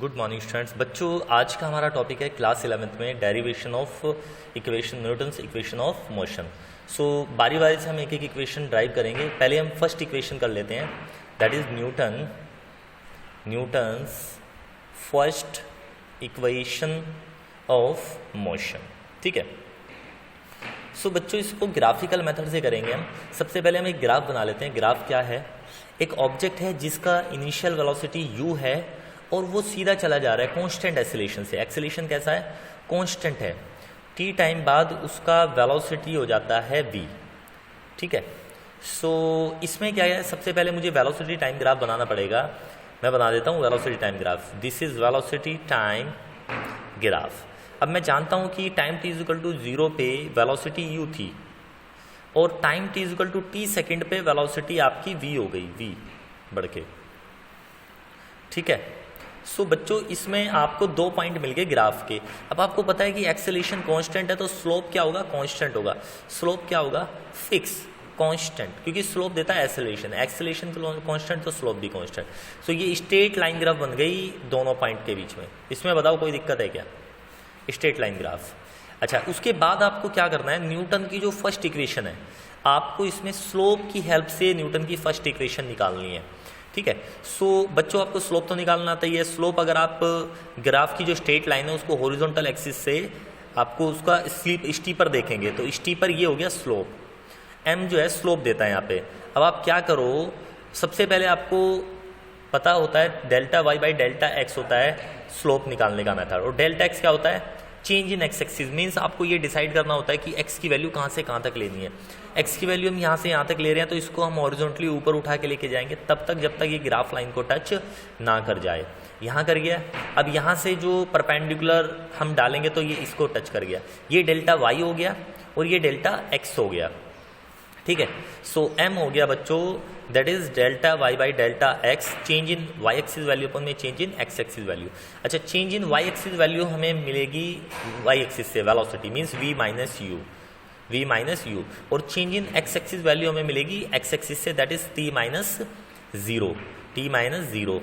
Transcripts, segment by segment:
Good morning students. बच्चों, आज का हमारा टॉपिक है क्लास 11th में derivation of equation, Newton's equation of motion. So बारी बारी से हम एक एक इक्वेशन ड्राइव करेंगे। पहले हम फर्स्ट इक्वेशन कर लेते हैं, that is Newton's first equation of motion. ठीक है। सो बच्चों, इसको ग्राफिकल मेथड से करेंगे हम। सबसे पहले हम एक ग्राफ बना लेते हैं। ग्राफ क्या है? एक ऑब्जेक्ट है जिसका इनिशियल वेलोसिटी u है और वो सीधा चला जा रहा है कांस्टेंट एक्सेलेरेशन से। एक्सेलेरेशन कैसा है? कांस्टेंट है। t टाइम बाद उसका वेलोसिटी हो जाता है v। ठीक है। सो इसमें क्या है, सबसे पहले मुझे वेलोसिटी टाइम ग्राफ बनाना पड़ेगा। मैं बना देता हूँ velocity time graph. This is velocity time graph. अब मैं जानता हूँ कि time t is equal to 0 पे वेलोसिटी u थी और time t is equal to t second पे वेलोसिटी आपकी v हो गई, v बढ़ के। ठीक है। सो बच्चों, इसमें आपको 2 पॉइंट मिल गए ग्राफ के। अब आपको पता है कि एक्सेलेरेशन कांस्टेंट है तो स्लोप क्या होगा? कांस्टेंट होगा। स्लोप क्या होगा? फिक्स, कांस्टेंट, क्योंकि स्लोप देता है एक्सेलेरेशन। एक्सेलेरेशन कांस्टेंट तो स्लोप भी कांस्टेंट। सो ये स्ट्रेट लाइन ग्राफ बन गई दोनों पॉइंट के बीच में। इसमें बताओ कोई दिक्कत है क्या? Straight line graph. अच्छा, उसके बाद आपको क्या करना है, न्यूटन की जो फर्स्ट इक्वेशन है, आपको इसमें स्लोप की हेल्प से न्यूटन की फर्स्ट इक्वेशन निकालनी है। ठीक है। सो बच्चों, आपको स्लोप तो निकालना आता ही है। स्लोप अगर आप ग्राफ की जो स्ट्रेट लाइन है उसको हॉरिजॉन्टल एक्सिस से आपको उसका स्टीपर देखेंगे तो स्टीपर ये हो गया स्लोप। m जो है स्लोप देता है यहाँ पे। अब आप क्या करो, सबसे पहले आपको पता होता है delta y by delta x होता है स्लोप निकालने का मेथड, और डेल्टा x क्या होता है? Change in x axis. Means आपको ये डिसाइड करना होता है कि x की वैल्यू कहाँ से कहाँ तक लेनी है। x की वैल्यू हम यहाँ से यहाँ तक ले रहे हैं तो इसको हम हॉरिजॉन्टली ऊपर उठा के लेके जाएंगे तब तक जब तक ये ग्राफ लाइन को टच ना कर जाए। यहाँ कर गया। अब यहाँ से जो परपेंडिकुलर हम डालेंगे तो ये इसको टच कर गया। ये डेल्टा y हो गया और ये डेल्टा x हो गया। ठीक है। सो m हो गया बच्चों, that is delta y by delta x, change in y axis value अपन में change in x axis value. अच्छा, change in y axis value हमें मिलेगी y एक्सिस से velocity, means v minus u, और change in x axis value हमें मिलेगी x axis से, that is t minus zero.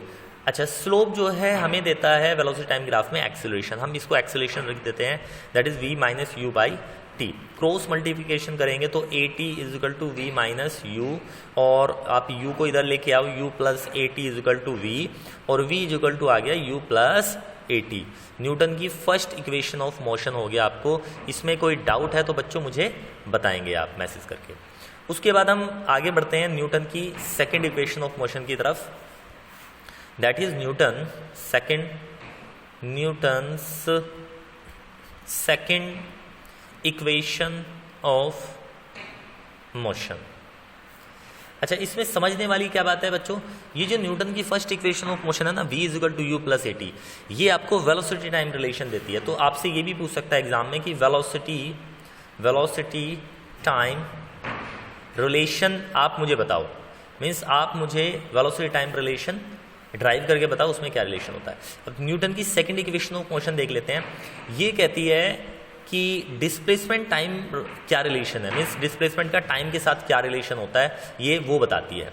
अच्छा, स्लोप जो है हमें देता है वेलोसिटी टाइम ग्राफ में एक्सेलरेशन। हम इसको एक्सेलरेशन लिख देते हैं, that is v minus u by t। Cross multiplication करेंगे तो at is equal to v minus u, और आप u को इधर लेके आओ, u plus at is equal to v, और v इज इक्वल टू आ गया u प्लस at। न्यूटन की फर्स्ट इक्वेशन ऑफ मोशन हो गया। आपको इसमें कोई डाउट है तो बच्चों मुझे बताएंगे आप मैसेज करके। उसके बाद हम आगे बढ़ते हैं न्यूटन की सेकेंड इक्वेशन ऑफ मोशन की तरफ, that is Newton's second equation of motion. अच्छा, इसमें समझने वाली क्या बात है बच्चों, ये जो न्यूटन की फर्स्ट इक्वेशन ऑफ मोशन है ना, v is equal to u plus at, ये आपको वेलोसिटी टाइम रिलेशन देती है। तो आपसे ये भी पूछ सकता है एग्जाम में कि वेलोसिटी टाइम रिलेशन आप मुझे बताओ। मीन्स आप मुझे वेलोसिटी टाइम रिलेशन ड्राइव करके बताओ उसमें क्या रिलेशन होता है। अब न्यूटन की सेकेंड इक्वेशन ऑफ मोशन देख लेते हैं। ये कहती है कि डिस्प्लेसमेंट टाइम क्या रिलेशन है, मीन्स डिस्प्लेसमेंट का टाइम के साथ क्या रिलेशन होता है, ये वो बताती है।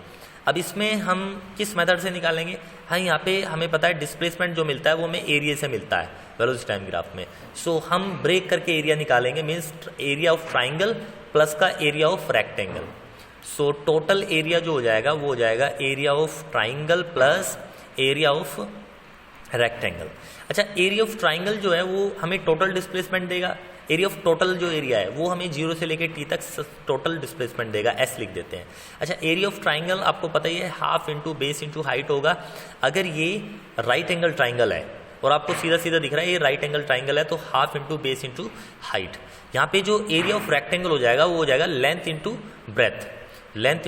अब इसमें हम किस मेथड से निकालेंगे? हाँ, यहाँ पे हमें पता है डिस्प्लेसमेंट जो मिलता है वो हमें एरिया से मिलता है वेलोसिटी टाइम ग्राफ में। सो हम ब्रेक करके एरिया निकालेंगे, means area of triangle plus का area of rectangle. So total area जो हो जाएगा वो हो जाएगा area of triangle plus area of rectangle. अच्छा, एरिया ऑफ ट्राइंगल जो है वो हमें टोटल डिस्प्लेसमेंट देगा। एरिया ऑफ टोटल जो एरिया है वो हमें 0 से लेकर t तक टोटल डिस्प्लेसमेंट देगा, s लिख देते हैं। अच्छा, एरिया ऑफ ट्राइंगल आपको पता ही है half into base into height होगा। अगर ये राइट एंगल ट्राइंगल है और आपको सीधा सीधा दिख रहा है ये राइट एंगल ट्राइंगल है तो half into base into height. यहाँ पे जो एरिया ऑफ रेक्टेंगल हो जाएगा वो हो जाएगा लेंथ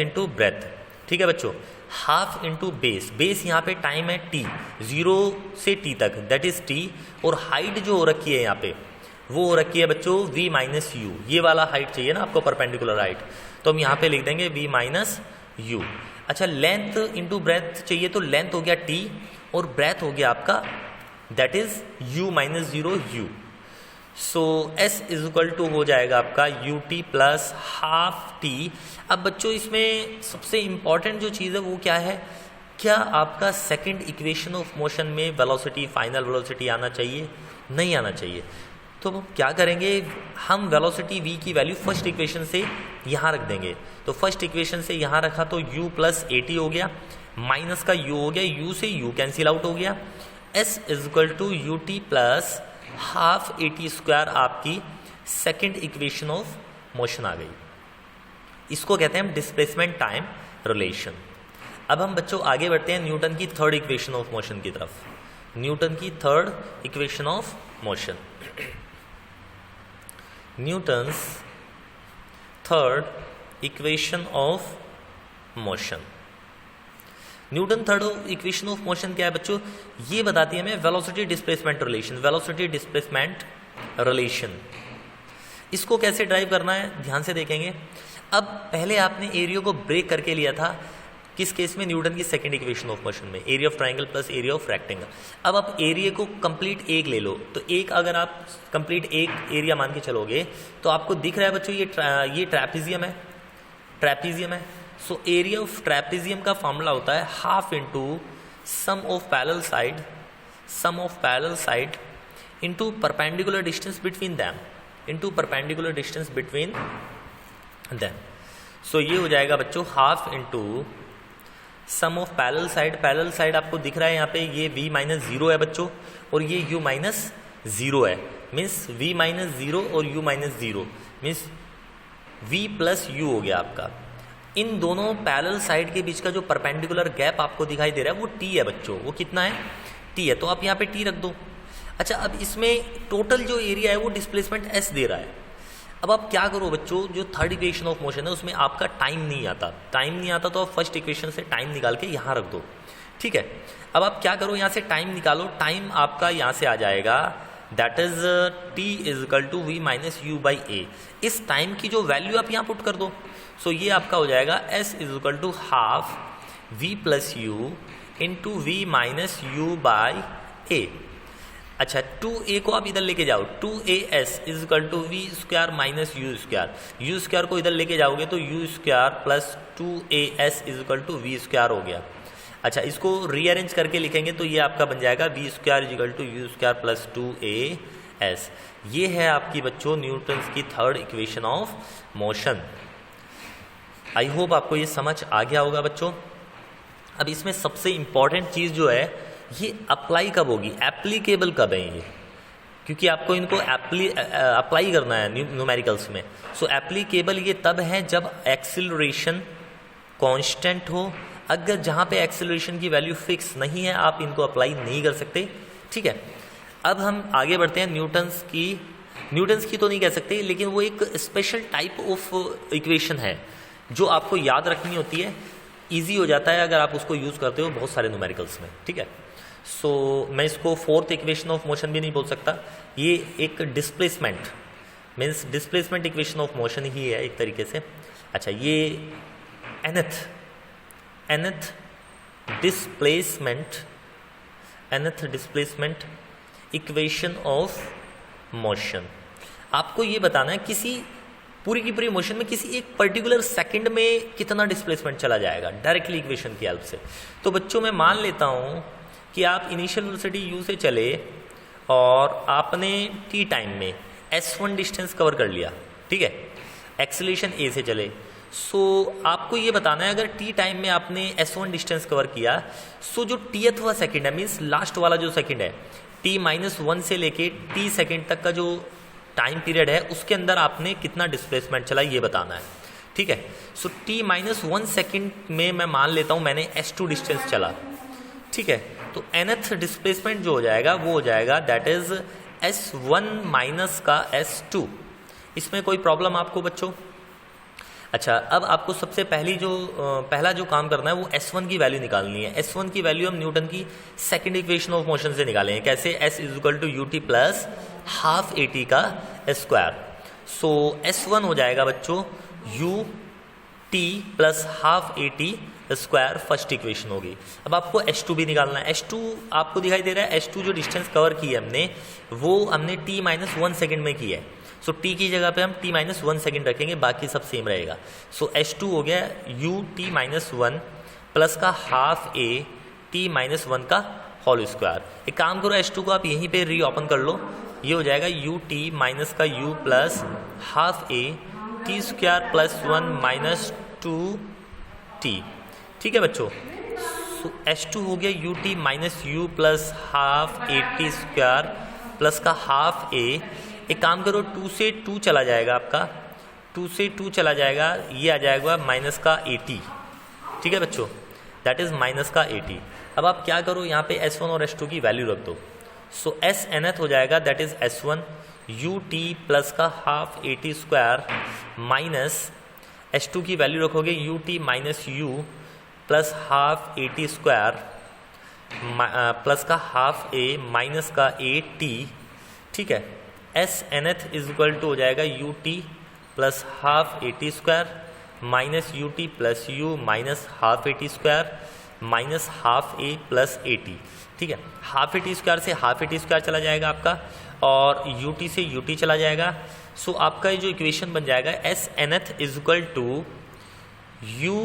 इंटू ब्रेथ। ठीक है बच्चों, हाफ इंटू बेस यहाँ पे टाइम है t, 0 से t तक, दैट इज t, और हाइट जो हो रखी है यहाँ पे वो हो रखी है बच्चों v माइनस u। ये वाला हाइट चाहिए ना आपको, परपेंडिकुलर हाइट, तो हम यहाँ पे लिख देंगे v माइनस u। अच्छा, लेंथ इंटू ब्रेथ चाहिए तो लेंथ हो गया t और ब्रेथ हो गया आपका that is u minus 0 u। So s is equal to हो जाएगा आपका ut प्लस हाफ t। अब बच्चों इसमें सबसे इंपॉर्टेंट जो चीज़ है वो क्या है, क्या आपका सेकंड इक्वेशन ऑफ मोशन में वेलोसिटी, फाइनल वेलोसिटी आना चाहिए? नहीं आना चाहिए। तो हम क्या करेंगे, हम वेलोसिटी v की वैल्यू फर्स्ट इक्वेशन से यहाँ रख देंगे। तो फर्स्ट इक्वेशन से यहाँ रखा तो u प्लस at हो गया, माइनस का u हो गया, u से u कैंसिल आउट हो गया, s is equal to u t plus half at square आपकी सेकेंड इक्वेशन ऑफ मोशन आ गई। इसको कहते हैं हम डिस्प्लेसमेंट टाइम रिलेशन। अब हम बच्चों आगे बढ़ते हैं न्यूटन की थर्ड इक्वेशन ऑफ मोशन की तरफ। न्यूटन की third equation of motion, Newton's third equation of motion. Newton third equation of motion क्या है बच्चों? ये बताती है हमें velocity displacement relation, velocity displacement relation. इसको कैसे ड्राइव करना है ध्यान से देखेंगे। अब पहले आपने एरिया को ब्रेक करके लिया था, किस केस में? न्यूटन की सेकंड इक्वेशन ऑफ मोशन में, area of triangle plus area of rectangle. अब आप एरिया को कंप्लीट एक ले लो, तो एक अगर आप कंप्लीट एक एरिया मान के चलोगे तो आपको दिख रहा है बच्चों ये ट्रैपेजियम है, ट्रैपेजियम है। सो एरिया ऑफ ट्रैपेजियम का फॉर्मूला होता है half into sum of parallel side, sum of parallel side into perpendicular distance between them, into perpendicular distance between them. So ये हो जाएगा बच्चों half into sum of parallel side, parallel side आपको दिख रहा है यहाँ पे ये v माइनस जीरो है बच्चों, और ये u माइनस जीरो है, मीन्स v माइनस जीरो और u minus zero means v plus u हो गया आपका। इन दोनों पैरेलल साइड के बीच का जो परपेंडिकुलर गैप आपको दिखाई दे रहा है वो t है बच्चों, वो कितना है? t है। तो आप यहाँ पे t रख दो। अच्छा, अब इसमें टोटल जो एरिया है वो डिस्प्लेसमेंट s दे रहा है। अब आप क्या करो बच्चों, जो थर्ड इक्वेशन ऑफ मोशन है उसमें आपका टाइम नहीं आता, टाइम नहीं आता तो आप फर्स्ट इक्वेशन से टाइम निकाल के यहाँ रख दो, ठीक है। अब आप क्या करो, यहाँ से टाइम निकालो, टाइम आपका यहाँ से आ जाएगा that is t is equal to v minus u by a. इस टाइम की जो वैल्यू आप यहाँ पुट कर दो, सो ये आपका हो जाएगा s is equal to half v plus u into v minus u by a. अच्छा, 2a को आप इधर लेके जाओ, 2as is equal to v square minus u square, u square को इधर लेके जाओगे तो u square plus 2as is equal to v square हो गया। अच्छा, इसको रीअरेंज करके लिखेंगे तो ये आपका बन जाएगा v square is equal to u square plus 2as। ये है आपकी बच्चों न्यूटन्स की third equation of motion. I hope आपको ये समझ आ गया होगा बच्चों। अब इसमें सबसे इंपॉर्टेंट चीज़ जो है ये अप्लाई कब होगी, एप्लीकेबल कब है ये, क्योंकि आपको इनको अप्लाई करना है न्यूमेरिकल्स में। सो एप्लीकेबल ये तब है जब एक्सीलरेशन कांस्टेंट हो। अगर जहाँ पे एक्सीलरेशन की वैल्यू फिक्स नहीं है आप इनको अप्लाई नहीं कर सकते, ठीक है। अब हम आगे बढ़ते हैं न्यूटन्स की तो नहीं कह सकते, लेकिन वो एक स्पेशल टाइप ऑफ इक्वेशन है जो आपको याद रखनी होती है, ईजी हो जाता है अगर आप उसको यूज़ करते हो बहुत सारे न्यूमेरिकल्स में, ठीक है। सो मैं इसको फोर्थ इक्वेशन ऑफ मोशन भी नहीं बोल सकता, ये एक displacement means displacement equation of motion ही है एक तरीके से। अच्छा, ये nth displacement equation of motion. आपको ये बताना है किसी पूरी की पूरी मोशन में किसी एक पर्टिकुलर सेकंड में कितना डिस्प्लेसमेंट चला जाएगा डायरेक्टली इक्वेशन की हेल्प से। तो बच्चों मैं मान लेता हूँ कि आप इनिशियल वेलोसिटी u से चले और आपने t टाइम में s1 डिस्टेंस कवर कर लिया, ठीक है, एक्सीलरेशन a से चले। सो आपको ये बताना है अगर t टाइम में आपने s1 डिस्टेंस कवर किया, सो जो tth वाला सेकंड है मीन्स लास्ट वाला जो सेकंड है t माइनस 1 से लेके t सेकंड तक का जो टाइम पीरियड है उसके अंदर आपने कितना डिस्प्लेसमेंट चला ये बताना है, ठीक है। सो t माइनस 1 सेकेंड में मैं मान लेता हूँ मैंने s2 डिस्टेंस चला, ठीक है। तो nth डिस्प्लेसमेंट जो हो जाएगा वो हो जाएगा दैट इज s1 माइनस का s2। इसमें कोई प्रॉब्लम आपको बच्चों? अच्छा, अब आपको सबसे पहला जो काम करना है वो s1 की वैल्यू निकालनी है। s1 की वैल्यू हम न्यूटन की सेकंड इक्वेशन ऑफ मोशन से निकालेंगे। कैसे? s is equal to ut plus half at का स्क्वायर। सो s1 हो जाएगा बच्चों ut plus half at square, first equation होगी। अब आपको s2 भी निकालना है। s2 आपको दिखाई दे रहा है, s2 जो डिस्टेंस कवर की है हमने वो हमने t माइनस 1 सेकेंड में की है। सो t की जगह पे हम t माइनस 1 सेकेंड रखेंगे, बाकी सब सेम रहेगा। सो s2 हो गया ut माइनस 1 प्लस का हाफ ए टी माइनस 1 का होल स्क्वायर। एक काम करो, H2 को आप यहीं पे रीओपन कर लो, ये हो जाएगा यू टी माइनस का you plus half a t square plus 1 minus 2 T. ठीक है बच्चों, H2 हो गया you t minus u plus half a t square plus का हाफ ए। एक काम करो, 2 से 2 चला जाएगा आपका, 2 से 2 चला जाएगा, ये आ जाएगा माइनस का 80। ठीक है बच्चों, दैट इज माइनस का 80। अब आप क्या करो, यहाँ पे S1 और S2 की वैल्यू रख दो। सो एस nth हो जाएगा, that is S1 u t plus का half a t square minus H2 की वैल्यू रखोगे u t minus u plus half a t square plus का हाफ ए माइनस का ए टी। ठीक है, S nth is equal to हो जाएगा u t plus half a t square minus u t plus u minus half a t square minus half a plus a t. ठीक है, half a t square से half a t square चला जाएगा आपका और u t से u t चला जाएगा। सो आपका ये जो इक्वेशन बन जाएगा s nth is equal to u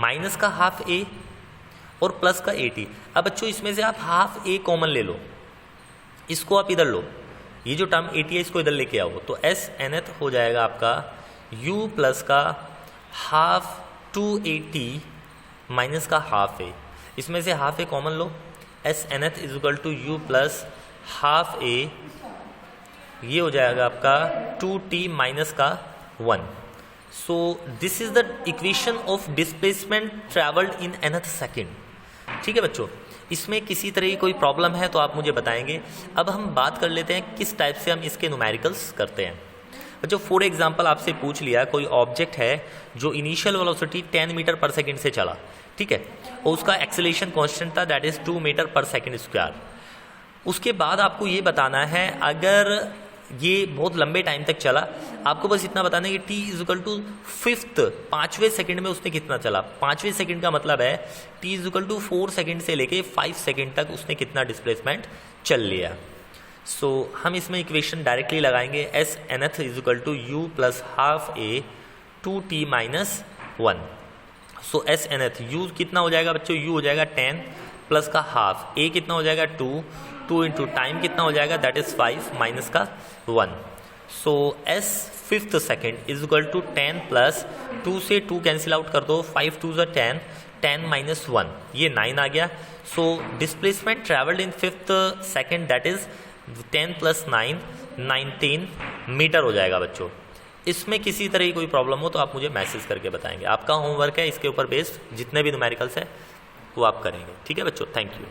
minus का हाफ ए और प्लस का ए टी। अब बच्चों इसमें से आप हाफ ए कॉमन ले लो, इसको आप इधर लो, ये जो टर्म ए टी है इसको इधर लेके आओ, तो एस nth हो जाएगा आपका u प्लस का हाफ 280 माइनस का हाफ ए। इसमें से हाफ ए कॉमन लो, S nth is equal to u plus half a, ये हो जाएगा आपका 2t माइनस का 1। So this is the equation of displacement travelled in nth second. ठीक है बच्चों, इसमें किसी तरह की कोई प्रॉब्लम है तो आप मुझे बताएंगे। अब हम बात कर लेते हैं किस टाइप से हम इसके न्यूमेरिकल्स करते हैं। बच्चों फॉर एग्जांपल आपसे पूछ लिया, कोई ऑब्जेक्ट है जो इनिशियल वेलोसिटी 10 मीटर पर सेकंड से चला, ठीक है, और उसका एक्सेलरेशन कांस्टेंट था दैट इज 2 मीटर पर सेकंड स्क्वायर। उसके बाद आपको ये बताना है अगर ये बहुत लंबे टाइम तक चला, आपको बस इतना बताना है कि t is equal to fifth 5वें सेकंड में उसने कितना चला। 5वें सेकंड का मतलब है t is equal to 4 second से लेके 5 सेकंड तक उसने कितना डिस्प्लेसमेंट चल लिया। सो हम इसमें इक्वेशन डायरेक्टली लगाएंगे, s nth is equal to u plus half a 2t minus 1। So s nth u कितना हो जाएगा बच्चों, यू हो जाएगा 10 प्लस का हाफ, ए कितना हो जाएगा 2 इंटू टाइम कितना हो जाएगा दैट इज 5 माइनस का 1। So S fifth second is equal to 10 plus 2 से 2 कैंसिल आउट कर दो, 5 2 ज़ा 10, 10 माइनस 1 ये 9 आ गया। So displacement travelled in fifth second that is 10 plus 9 19 metre हो जाएगा बच्चों। इसमें किसी तरह की कोई प्रॉब्लम हो तो आप मुझे मैसेज करके बताएंगे। आपका होमवर्क है, इसके ऊपर बेस्ड जितने भी न्यूमेरिकल्स है वो आप करेंगे। ठीक है बच्चों, थैंक यू।